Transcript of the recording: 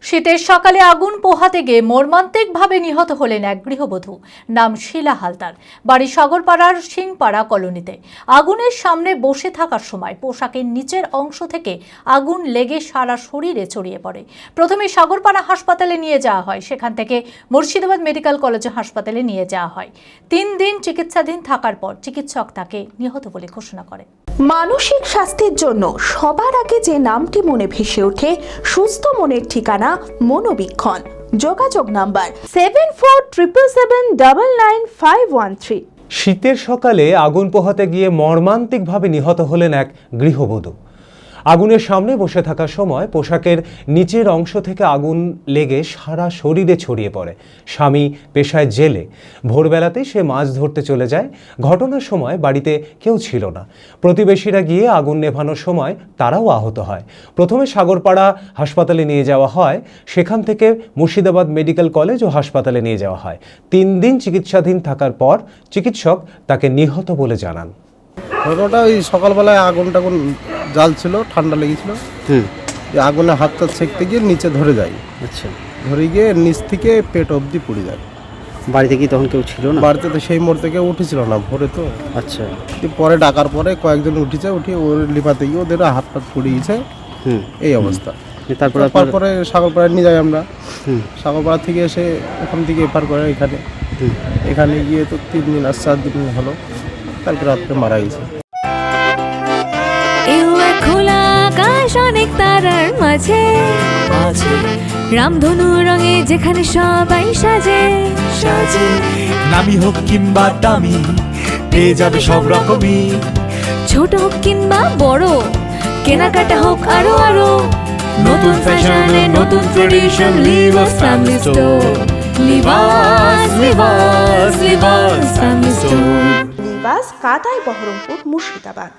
শীতের সকালে আগুন পোহাতে গিয়ে মর্মান্তিকভাবে নিহত হলেন এক গৃহবধূ। নাম শিলা হালদার, বাড়ি সাগরপাড়ার সিংপাড়া কলোনিতে। আগুনের সামনে বসে থাকার সময় পোশাকের নিচের অংশ থেকে আগুন লেগে সারা শরীরে ছড়িয়ে পড়ে। প্রথমে সাগরপাড়া হাসপাতালে নিয়ে যাওয়া হয়, সেখান থেকে মুর্শিদাবাদ মেডিকেল কলেজ হাসপাতালে নিয়ে যাওয়া হয়। 3 দিন চিকিৎসাধীন থাকার পর চিকিৎসক তাকে নিহত বলে ঘোষণা করে। মানসিক স্বাস্থ্যের জন্য সবার আগে যে নামটি মনে ভেসে ওঠে, সুস্থ মনের ঠিকানা মনোবীক্ষণ। যোগাযোগ নাম্বার 7477799513। শীতের সকালে আগুন পোহাতে গিয়ে মর্মান্তিকভাবে নিহত হলেন এক গৃহবধূ। আগুনের সামনে বসে থাকার সময় পোশাকের নিচের অংশ থেকে আগুন লেগে সারা শরীরে ছড়িয়ে পড়ে। স্বামী পেশায় জেলে, ভোরবেলাতেই সে মাছ ধরতে চলে যায়। ঘটনার সময় বাড়িতে কেউ ছিল না। প্রতিবেশীরা গিয়ে আগুন নেভানোর সময় তারাও আহত হয়। প্রথমে সাগরপাড়া হাসপাতালে নিয়ে যাওয়া হয়, সেখান থেকে মুর্শিদাবাদ মেডিকেল কলেজ ও হাসপাতালে নিয়ে যাওয়া হয়। 3 দিন চিকিৎসাধীন থাকার পর চিকিৎসক তাকে নিহত বলে জানান। ঘটনাটা ওই সকালবেলায় আগুন জ্বালছিল, ঠান্ডা লেগেছিল। আগুনে হাতটা সেঁকতে গিয়ে নিচে ধরে যায়। আচ্ছা, ধরে গিয়ে নিচ থেকে পেট অবধি পুড়ে যায়। বাড়িতে কি তখন কেউ ছিল না? বাড়িতে তো সেই মুহূর্তে কেউ উঠেছিল না, ভোরে তো। আচ্ছা, পরে ডাকার পরে কয়েকজন উঠেছে, উঠে ওর লিপাতে গিয়ে ওদের হাত পাত পুড়ে গেছে। এই অবস্থা। তারপরে সাগরপাড়ায় নিয়ে যাই আমরা। সাগরপাড়া থেকে এসে ওখান থেকে এপার করে এখানে গিয়ে তো 3 দিন আর 4 দিন হলো। কালকে রাত্রে মারা গেছে। খোলা আকাশ অনেক তারার মাঝে, রামধনু রঙে যেখানে সবাই সাজে। নামি হোক কিংবা দামি, পেয়ে যাবে সব রকমই। ছোট হোক কিংবা বড়, কেনাকাটা হোক আরো আরো। নতুন ফ্যাশনে নতুন tradition, Libas family store. Libas Libas Libas family store. Libas, কাতাই, বহরমপুর, মুর্শিদাবাদ।